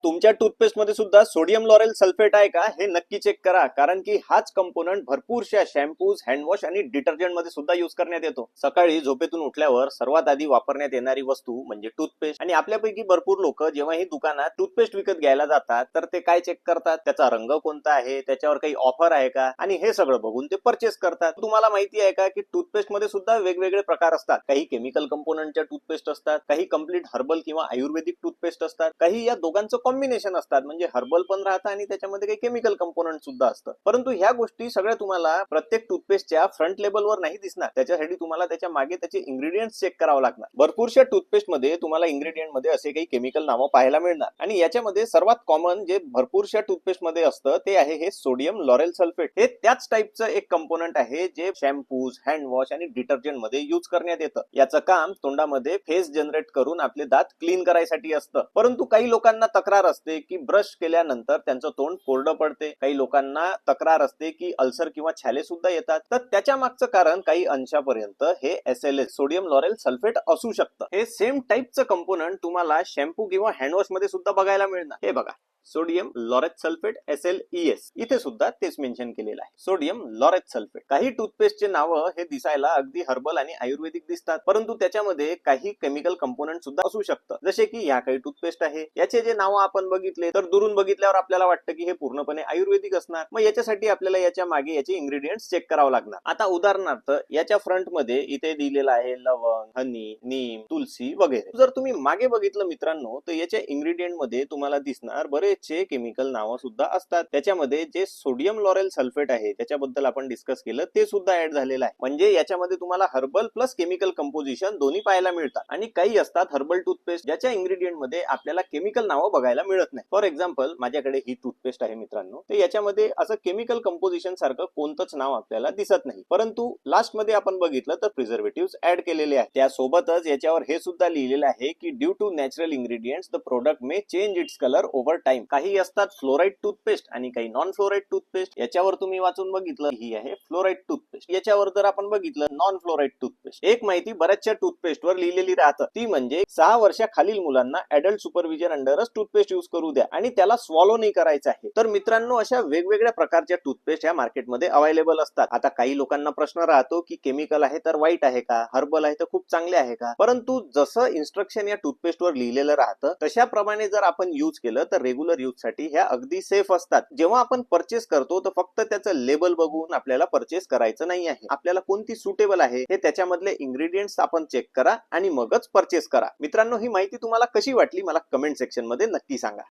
तुमच्या टूथपेस्ट मध्ये सुद्धा सोडियम लॉरेल सल्फेट आहे का हे नक्की चेक करा, कारण की हाच कंपोनंट भरपूरशा शॅम्पूज, हँडवॉश आणि डिटर्जंट मध्ये सुद्धा यूज करण्यात येतो. सकाळी झोपेतून उठल्यावर सर्वात आधी वापरण्यात येणारी वस्तू म्हणजे टूथपेस्ट. आणि आपल्यापैकी भरपूर लोक जेव्हा ही दुकानात टूथपेस्ट विकत घ्यायला जातात तर ते काय चेक करतात, त्याचा रंग कोणता आहे, त्याच्यावर काही ऑफर आहे का, आणि हे सगळं बघून ते परचेस करतात. तुम्हाला माहिती आहे का की टूथपेस्ट मध्ये सुद्धा वेगवेगळे प्रकार असतात. काही केमिकल कंपोनंटच्या टूथपेस्ट असतात, काही कम्प्लीट हर्बल किंवा आयुर्वेदिक टूथपेस्ट असतात, काही या दोघांचं कॉम्बिनेशन असतात, म्हणजे हर्बल पण राहतं आणि त्याच्यामध्ये काही केमिकल कंपोनंट सुद्धा असतं. परंतु ह्या गोष्टी सगळ्या तुम्हाला प्रत्येक टूथपेस्टच्या फ्रंट लेबलवर नाही दिसणार. त्याच्यासाठी तुम्हाला त्याच्या मागे त्याचे इंग्रेडिएंट्स चेक करावं लागणार. भरपूरशा टूथपेस्ट मध्ये तुम्हाला इंग्रेडिएंट मध्ये असे काही केमिकल नावं पाहायला मिळणार, आणि याच्यामध्ये सर्वात कॉमन जे भरपूरशा टूथपेस्ट मध्ये असतं ते आहे हे सोडियम लॉरेल सल्फेट. हे त्याच टाईपचं एक कंपोनंट आहे जे शॅम्पूज, हँडवॉश आणि डिटर्जंट मध्ये यूज करण्यात येतं. याचं काम तोंडामध्ये फेस जनरेट करून आपले दात क्लीन करायसाठी असतं. परंतु काही लोकांना तक्रार असते की ब्रश केल्यानंतर त्यांचं तोंड कोरडं पडते. काही लोकांना तक्रार असते की अल्सर किंवा छाले सुद्धा येतात. तर त्याच्या मागचं कारण काही अंशापर्यंत हे SLS सोडियम लॉरेल सल्फेट असू शकतं. हे सेम टाईपचं कंपोनंट तुम्हाला शॅम्पू किंवा हँडवॉश मध्ये सुद्धा बघायला मिळणार. हे बघा, सोडियम लॉरेट सल्फेट SLES, इथे सुद्धा तेच मेन्शन केलेलं आहे, सोडियम लॉरेट सल्फेट. काही टूथपेस्टचे नाव हे दिसायला अगदी हर्बल आणि आयुर्वेदिक दिसतात, परंतु त्याच्यामध्ये काही केमिकल कंपोनंट सुद्धा असू शकतं. जसे की या काही टूथपेस्ट आहे, याचे जे नाव आपण बघितले तर दुरून बघितल्यावर आपल्याला वाटतं की हे पूर्णपणे आयुर्वेदिक असणार. मग याच्यासाठी आपल्याला याच्या मागे याचे इंग्रेडिएंट्स चेक करावं लागणार. आता उदाहरणार्थ याच्या फ्रंट मध्ये इथे दिलेलं आहे लवंग, हनी, नीम, तुलसी वगैरे. जर तुम्ही मागे बघितलं मित्रांनो तर याच्या इंग्रेडिएंट मध्ये तुम्हाला दिसणार बरेचसे केमिकल नावं सुद्धा असतात. त्याच्यामध्ये जे सोडियम लॉरेल सल्फेट आहे त्याच्याबद्दल आपण डिस्कस केलं ते सुद्धा ऍड झालेलं आहे. म्हणजे याच्यामध्ये तुम्हाला हर्बल प्लस केमिकल कंपोजिशन दोन्ही पाहायला मिळतात. आणि काही असतात हर्बल टूथपेस्ट ज्याच्या इंग्रेडिएंट मध्ये आपल्याला केमिकल नावं बघायला मिळत नाही. फॉर एक्झाम्पल माझ्याकडे ही टूथपेस्ट आहे मित्रांनो, तर याच्यामध्ये असं केमिकल कंपोजिशन सारखं कोणतंच नाव आपल्याला दिसत नाही. परंतु लास्ट मध्ये आपण बघितलं तर प्रिझर्वेटिव्ह ऍड केलेले आहेत. त्यासोबतच याच्यावर हे सुद्धा लिहिलेलं आहे की due to natural ingredients the product may change its colour over time. काही असतात फ्लोराईड टूथपेस्ट आणि काही नॉन फ्लोराईड टूथपेस्ट. याच्यावर तुम्ही वाचून बघितलं ही आहे फ्लोराईड टूथपेस्ट. याच्यावर जर आपण बघितलं नॉन फ्लोराईड टूथपेस्ट. एक माहिती बऱ्याचशा टूथपेस्ट वर लिहिलेली राहतं, ती म्हणजे 6 वर्षाखालील मुलांना ऍडल्ट सुपरविजन अंडरच टूथपेस्ट यूज करू द्या आणि त्याला स्वॉलो नाही करायचं आहे. तर मित्रांनो, अशा वेगवेगळ्या प्रकारच्या टूथपेस्ट या मार्केटमध्ये अवेलेबल असतात. आता काही लोकांना प्रश्न राहतो की केमिकल आहे तर वाईट आहे का, हर्बल आहे तर खूप चांगले आहे का. परंतु जसं इन्स्ट्रक्शन या टूथपेस्ट वर लिहिलेलं राहतं तशाप्रमाणे जर आपण यूज केलं तर रेग्युलर यूज साठी ह्या अगदी सेफ असतात. जेव्हा आपण परचेस करतो तर फक्त त्याचं लेबल बघून आपल्याला परचेस करायचं नाही आहे. आपल्याला कोणती सुटेबल आहे हे त्याच्यामधले इंग्रेडिएंट्स आपण चेक करा आणि मगच परचेस करा. मित्रांनो, ही माहिती तुम्हाला कशी वाटली मला कमेंट सेक्शन मध्ये नक्की सांगा.